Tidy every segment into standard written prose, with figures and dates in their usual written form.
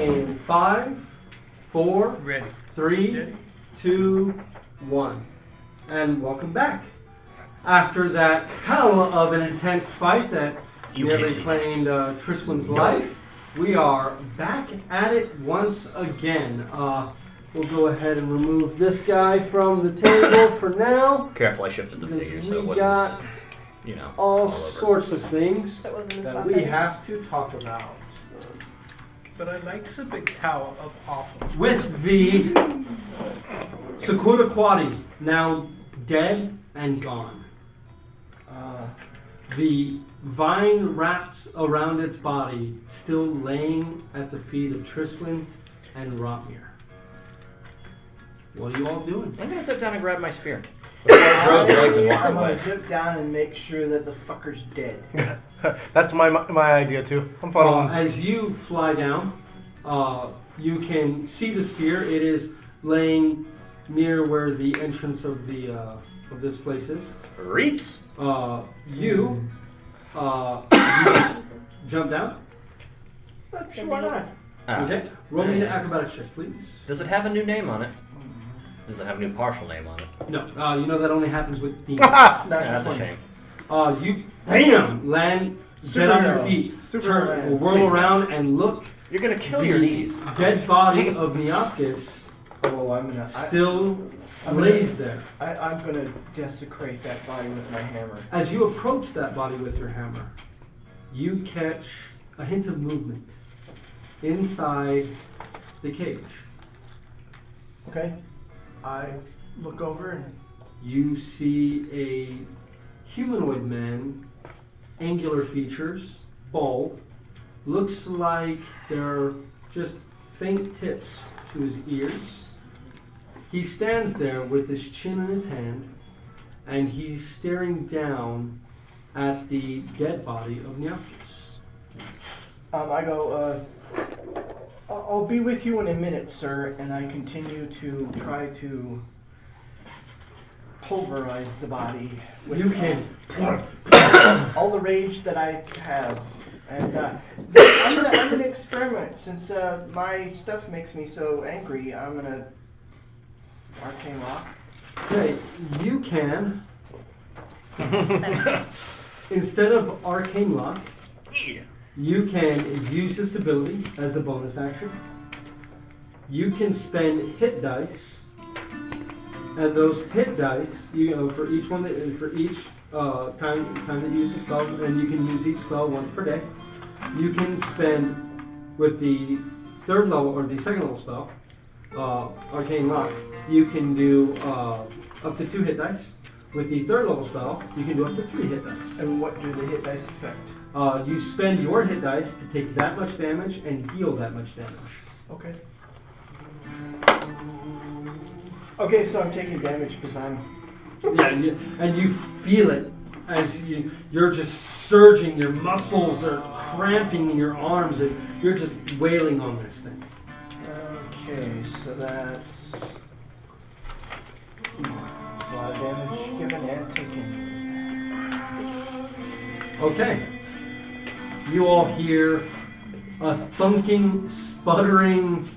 in 5, 4, Ready. 3, 2, 1. And welcome back. After that hell of an intense fight that nearly claimed Triswan's life, we are back at it once again. We'll go ahead and remove this guy from the table for now. Careful, I shifted the figure so it We got wasn't, you know, all over. sorts of things That that we have to talk about. But I like the big tower of awful. With the Sakura Quadi now dead and gone. The vine wraps around its body, still laying at the feet of Triswan and Rotmir. What are you all doing? I'm gonna sit down and grab my spear. Before it grows legs and walk I'm away. gonna dip down and make sure that the fucker's dead. That's my idea too. I'm following. As you fly down, you can see the spear. It is laying near where the entrance of the of this place is. Reaps. You jump down. Sure, why not? Okay. Roll me an acrobatics check, please. Does it have a new name on it? Does it have a new partial name on it? No. You know that only happens with demons. Yeah, that's a shame. You bam land, get on your feet, turn, whirl around, and look. You're gonna kill your knees. Dead body of Neopkis still lays there. I'm gonna desecrate that body with my hammer. As you approach that body with your hammer, you catch a hint of movement inside the cage. Okay. I look over and You see a humanoid man, angular features, bald, looks like there are just faint tips to his ears. He stands there with his chin in his hand, and he's staring down at the dead body of Neopkis. I go, I'll be with you in a minute, sir, and I continue to try to pulverize the body with You can. all the rage that I have. And I'm gonna experiment. Since my stuff makes me so angry, I'm gonna arcane lock. Okay, you can. Instead of arcane lock, you can use this ability as a bonus action. You can spend hit dice, and those hit dice, for each one for each time that you use a spell, and you can use each spell once per day. You can spend with the third level or the second level spell, arcane lock. You can do up to 2 hit dice. With the third level spell, you can do up to 3 hit dice. And what do the hit dice affect? You spend your hit dice to take that much damage and heal that much damage. Okay. Okay, so I'm taking damage because I'm... Yeah, and you feel it as you're just surging, your muscles are cramping in your arms as you're just wailing on this thing. Okay, so that's... a lot of damage given and taken. Okay. You all hear a thunking, sputtering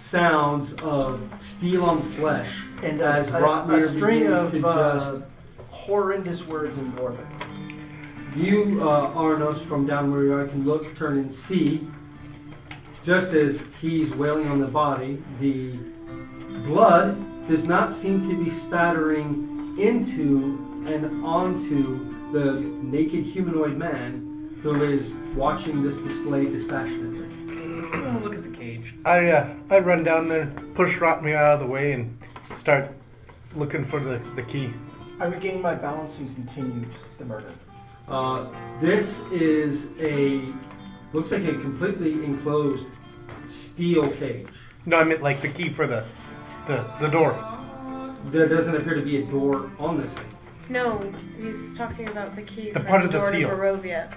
sounds of steel on flesh And as a Rotmir string begins of to just... horrendous words in Dwarven. You, Arnos, from down where you are, can look, turn, and see, just as he's wailing on the body, the blood does not seem to be spattering into and onto the naked humanoid man who is watching this display dispassionately. Oh, look at the cage. I run down there, push Rotmir out of the way, and start looking for the key. I regain my balance and continue the murder. This is looks like a completely enclosed steel cage. No, I meant like the key for the door. There doesn't appear to be a door on this thing. No, he's talking about the key The for part the of the door to seal. Barovia.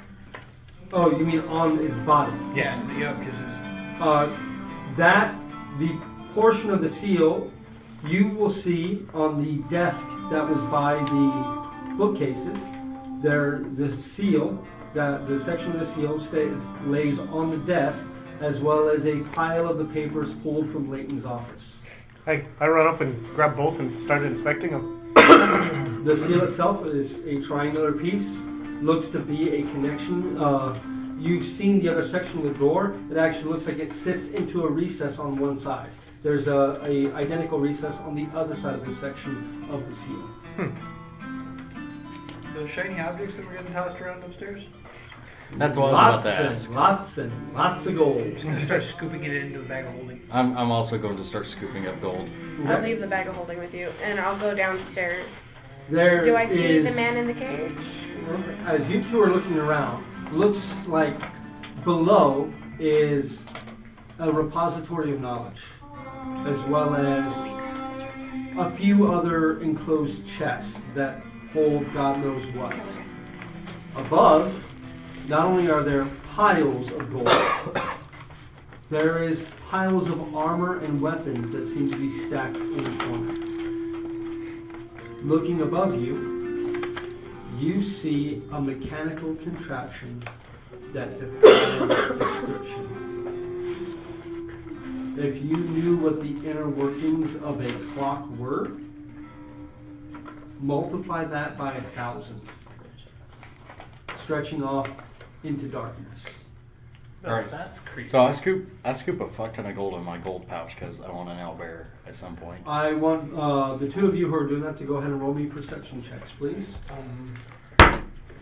Oh, you mean on its body? Yeah, because it's... The portion of the seal you will see on the desk that was by the bookcases. The seal, the section of the seal lays on the desk, as well as a pile of the papers pulled from Leighton's office. I run up and grab both and start inspecting them. The seal itself is a triangular piece. Looks to be a connection. You've seen the other section of the door. It actually looks like it sits into a recess on one side. There's a identical recess on the other side of the section of the seal. Those shiny objects that were getting tossed around upstairs? That's what I was about to ask. Lots and lots of gold. I'm gonna start scooping it into the bag of holding. I'm also going to start scooping up gold. I'll leave the bag of holding with you, and I'll go downstairs. There Do I see is- the man in the cage? As you two are looking around, looks like below is a repository of knowledge, as well as a few other enclosed chests that hold God knows what. Above, not only are there piles of gold, there is piles of armor and weapons that seem to be stacked in the corner. Looking above you, you see a mechanical contraption that defies description. If you knew what the inner workings of a clock were, multiply that by 1,000, stretching off into darkness. Alright, That's creepy. so I scoop a fuck ton of gold in my gold pouch because I want an owlbear at some point. I want the two of you who are doing that to go ahead and roll me perception checks, please.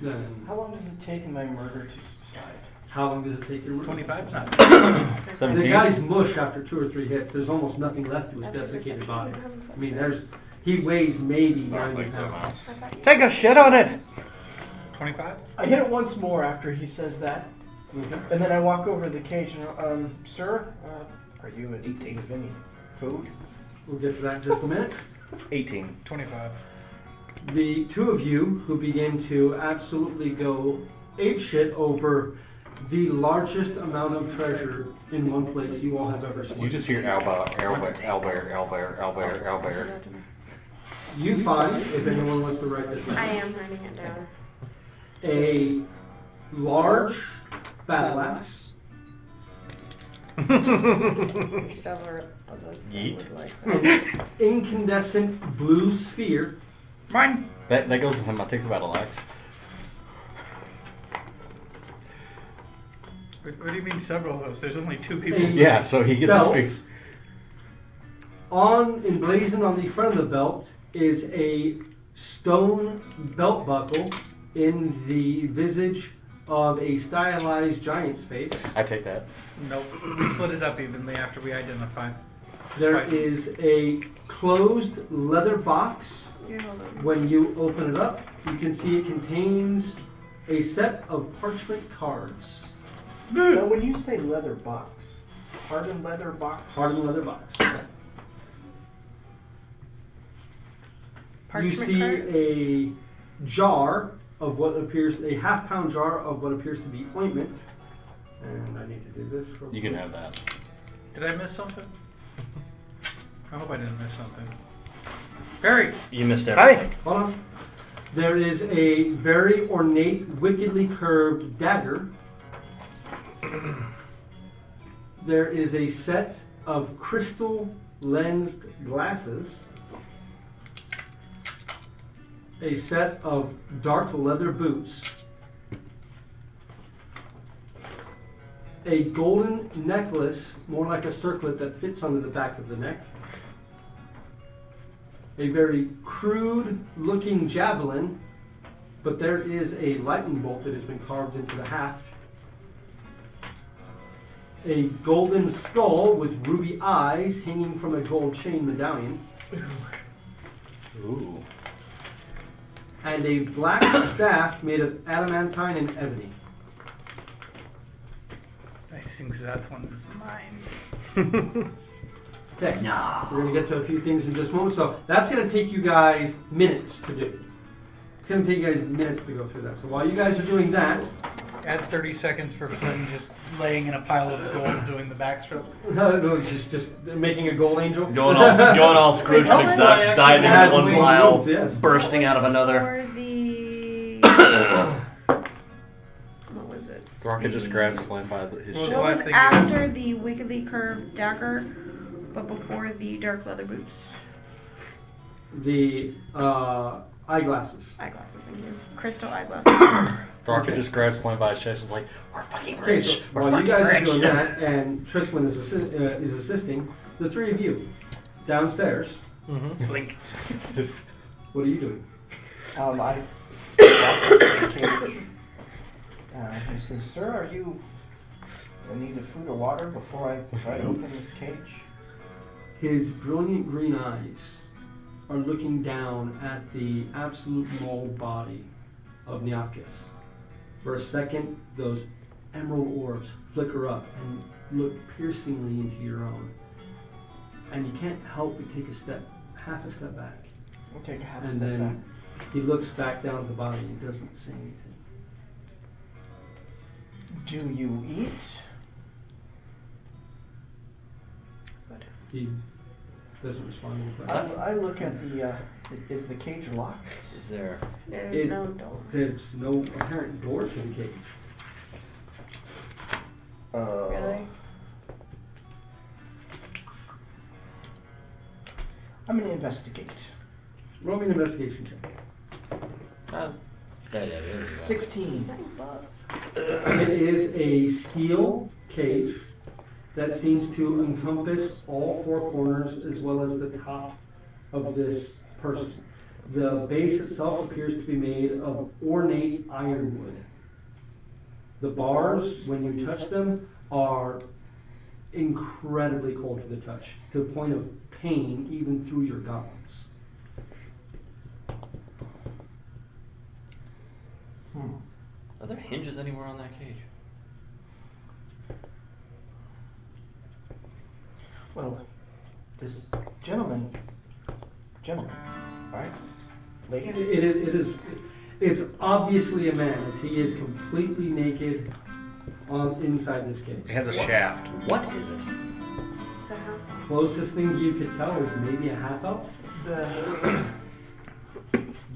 Then, How long does it take in my murder to subside? how long does it take you to 25? The 17? guy's mush after 2 or 3 hits. There's almost nothing left to his desiccated body. I mean, he weighs maybe I don't 90 think so, pounds. no. Take a shit on it! 25? I hit it once more after he says that, Okay. and then I walk over to the cage and, sir, are you in need of any food? We'll get to that in just a minute. 18. 25. The two of you who begin to absolutely go apeshit over the largest amount of treasure in one place you all have ever seen. You just hear owlbear. You find, if anyone wants to write this I down, am writing it down. a large battle axe, Several of us Yeet. would like an incandescent blue sphere, Mine! That goes with him. I take the battle axe. What do you mean several of those? There's only 2 people. Yeah, so he gets Belt. to speak. Emblazoned on the front of the belt is a stone belt buckle in the visage of a stylized giant's face. I take that. Nope. We split it up evenly after we identified. There Fine. is a closed leather box. Here, hold on. When you open it up, you can see it contains a set of parchment cards. Now, when you say leather box, hardened leather box? Hardened leather box. You Parchment see cards? a jar of what appears, a half-pound jar of what appears to be ointment. And I need to do this real You can quick. have that. Did I miss something? I hope I didn't miss something. Barry! You missed Hi! everything. Hold on. There is a very ornate, wickedly curved dagger. There is a set of crystal lensed glasses. A set of dark leather boots. A golden necklace, more like a circlet that fits under the back of the neck. A very crude looking javelin, but there is a lightning bolt that has been carved into the haft. A golden skull with ruby eyes hanging from a gold chain medallion. Ooh. And a black staff made of adamantine and ebony. I think that one is mine. Okay, we're going to get to a few things in just a moment. So that's going to take you guys minutes to do. It's going to take you guys minutes to go through that. So while you guys are doing that, Add 30 seconds for Flynn just laying in a pile of gold doing the backstroke. just making a gold angel. Going all Scrooge Help me. McDuck, diving Has into one wings, pile, yes. bursting out of another. For the... what was it? Rocket just grabs Flynn by his What was chest. the What last was thing after the wickedly curved dagger, but before the dark leather boots? The eyeglasses. Eyeglasses, thank you. Crystal eyeglasses. Rocket just grabs Flynn by his chest. He's like, "We're fucking Okay, rich. so We're while you fucking guys are rich." doing that, and Trisquin is assisting, the three of you downstairs. Mm-hmm. Blink. What are you doing? I walk up to the cage. He says, "Sir, are you in need of food or water before I try to open this cage?" His brilliant green eyes are looking down at the absolute mold body of Neopkis. For a second, those emerald orbs flicker up and look piercingly into your own. And you can't help but take half a step back. We'll take a half And step then back. he looks back down at the body and doesn't say anything. Do you eat? He doesn't respond to the question. I look at the. Is the cage locked? Is there? There's no door. There's no apparent door to the cage. Really? I'm gonna investigate. Roll me an investigation check. Yeah, there you go. 16. It is a steel cage that seems to encompass all four corners as well as the top of this person. The base itself appears to be made of ornate ironwood. The bars, when you touch them, are incredibly cold to the touch, to the point of pain even through your gauntlets. Are there hinges anywhere on that cage? Well, this gentleman, right? Lady? It's obviously a man, as he is completely naked inside this cage. It has a shaft. What is it? So how? Closest thing you could tell is maybe a half elf,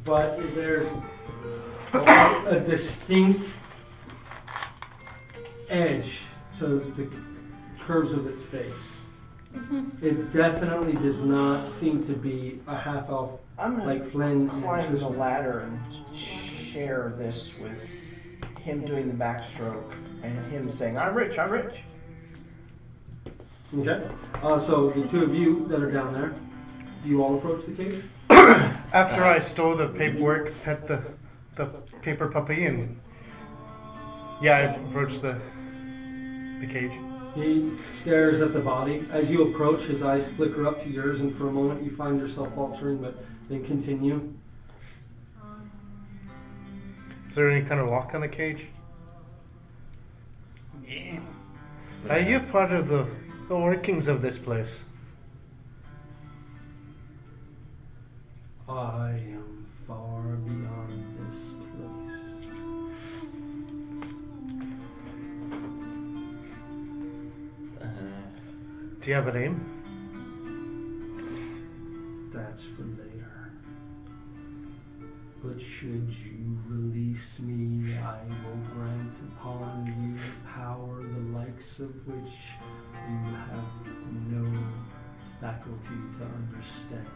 but there's a distinct edge to the curves of its face. It definitely does not seem to be a half elf I'm gonna like Flynn. climb and the Tristan. ladder and share this with him doing the backstroke and him saying, "I'm rich, I'm rich." Okay. So the two of you that are down there, do you all approach the cage? After I stole the paperwork, pet the paper puppy, and yeah, I approached the cage. He stares at the body. As you approach, his eyes flicker up to yours, and for a moment you find yourself faltering, but then continue. Is there any kind of lock on the cage? Are you part of the workings of this place? I am far beyond this place. Do you have a name? That's for later. But should you release me, I will grant upon you power the likes of which you have no faculty to understand.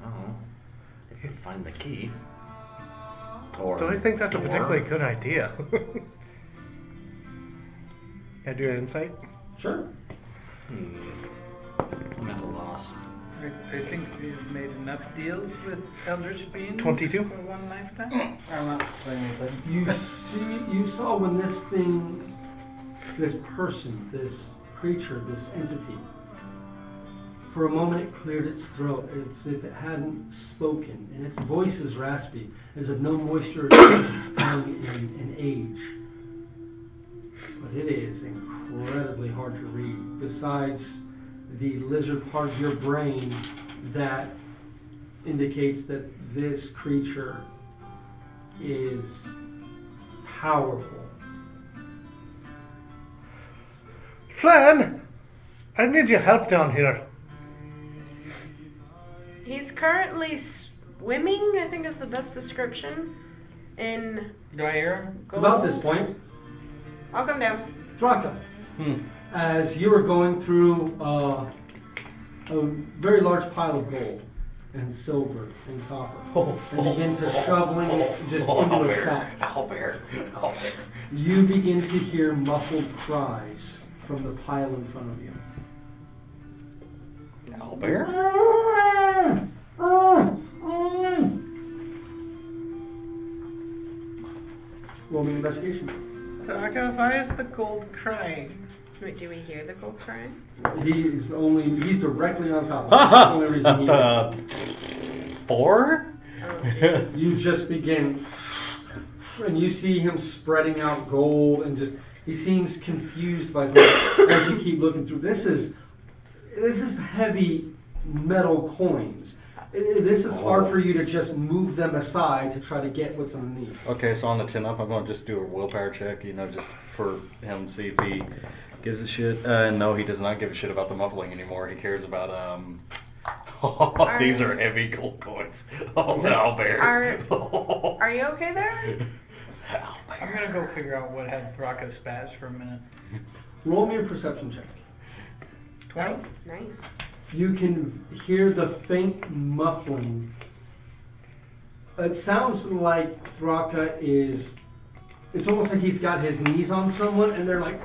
Oh. If you find the key. Or Don't I think that's a door. particularly good idea? Can I do an insight? Sure. I'm at a loss. I think we've made enough deals with Eldritch Beings 22. for one lifetime. I'm not saying anything. You saw when this person, this creature, this entity, for a moment it cleared its throat as if it hadn't spoken, and its voice is raspy, as if no moisture is found in age. But it is incredibly hard to read, besides the lizard part of your brain that indicates that this creature is powerful. Flan! I need your help down here. He's currently swimming, I think is the best description, in Do I hear him? It's about this point. I'll come down. Thraka, as you are going through a very large pile of gold and silver and copper, and begin to shoveling it just into a sack, Owlbear. Owlbear. you begin to hear muffled cries from the pile in front of you. Owlbear? Roll me an investigation. Thraka, why is the gold crying? Wait, do we hear the gold cry? He's directly on top of it. That's the only reason he is. 4? Oh, Jesus. You just begin, and you see him spreading out gold, and just he seems confused by something as you keep looking through. This is heavy metal coins. This is hard for you to just move them aside to try to get what's underneath. Okay, so on the 10 up, I'm going to just do a willpower check, just for him to see if he gives a shit. No, he does not give a shit about the muffling anymore. He cares about, these are heavy gold coins. Oh, Owlbear. Are you okay there? Owlbear. I'm gonna go figure out what had Thraka spaz for a minute. Roll me a perception check. 20? Nice. You can hear the faint muffling. It sounds like Thraka is. It's almost like he's got his knees on someone, and they're like.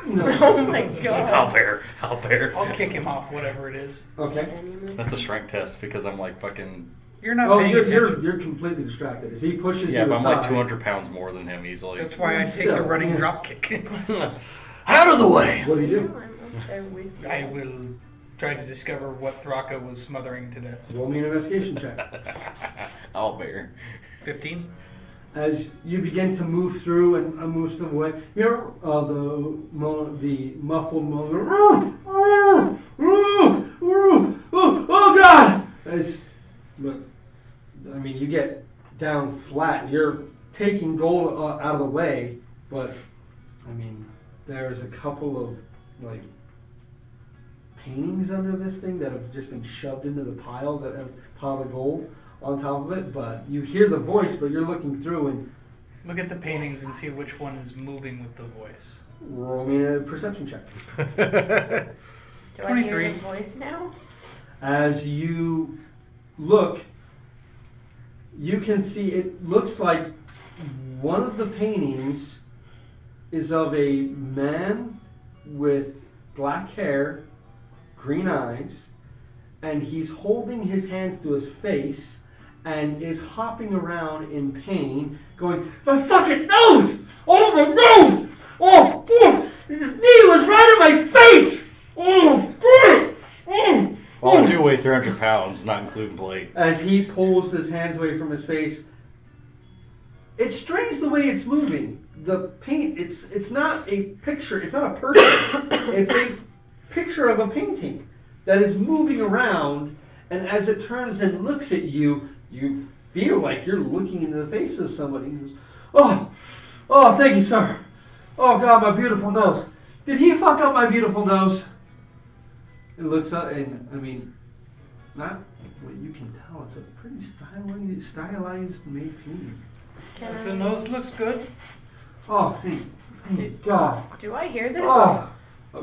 Oh my god. Owlbear. I'll kick him off, whatever it is. Okay. That's a strength test because I'm like fucking. You're not Oh, paying attention. you're completely distracted. As he pushes Yeah, you but I'm aside, like 200 pounds more than him easily. That's why I take Still, the running yeah. drop kick. Out of the way! What do you do? I'm up there with you. I will try to discover what Thraka was smothering to death. Roll me an investigation check. Owlbear. 15? As you begin to move through and move stuff away, you hear the muffled moan. Oh God! Look, I mean, you get down flat. You're taking gold out of the way, but I mean, there's a couple of like paintings under this thing that have just been shoved into the pile of gold on top of it. But you hear the voice, but you're looking through and Look at the paintings and see which one is moving with the voice. roll me a perception check. Do I hear 23. the voice now? As you look, you can see it looks like one of the paintings is of a man with black hair, green eyes, and he's holding his hands to his face and is hopping around in pain, going, "My fucking nose! Oh, my nose! Oh, his knee was right in my face! Oh, Well, I do weigh 300 pounds, not including plate. As he pulls his hands away from his face, it's strange the way it's moving. The paint, it's not a picture, it's not a person. It's a picture of a painting that is moving around, and as it turns and looks at you, you feel like you're looking into the face of somebody. He goes, oh, thank you, sir. Oh, God, my beautiful nose. Did he fuck up my beautiful nose? It looks up, and I mean, not what you can tell. It's a pretty stylized made painting. The nose looks good. Oh, thank God. Do I hear this? Oh,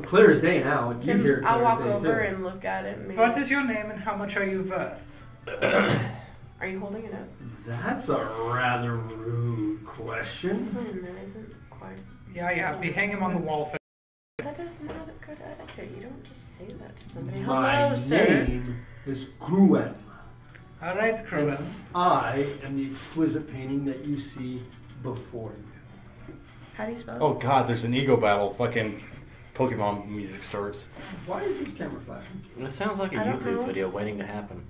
clear as day now. You hear it I'll clear walk as day, over too. and look at it. Maybe. What is your name and how much are you worth? Are you holding it up? That's a rather rude question. That isn't quite. Yeah, we hang him on the wall. That is not a good etiquette. You don't just say that to somebody. My Hello, sir. name is Gruen. All right, Cruel. I am the exquisite painting that you see before you. How do you spell it? Oh god, there's an ego battle. Fucking Pokemon music starts. Why is this camera flashing? It sounds like a I don't YouTube know. video waiting to happen.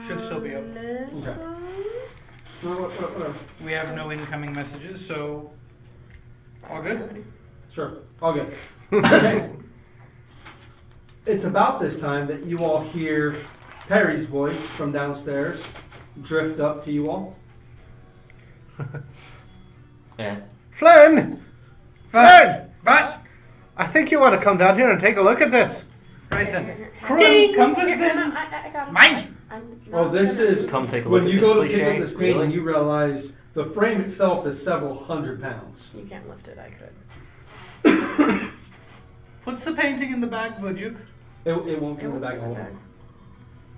Should still be up. Okay. Whatever. We have no incoming messages, so all good. Sure. All good. Okay. It's about this time that you all hear Perry's voice from downstairs drift up to you all. Yeah. Flynn! But I think you want to come down here and take a look at this. Ryzen, Cruel, come with me. I got it. Mine. I'm Well, not this gonna- is Come take a when look you at go this to pick cliche. up this painting, Really? you realize The frame itself is several hundred pounds. You can't lift it, I could. Puts the painting in the bag, would you? It won't be in the It bag won't of fit in the bag.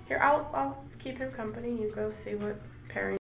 Here, I'll keep him company. You go see what pairing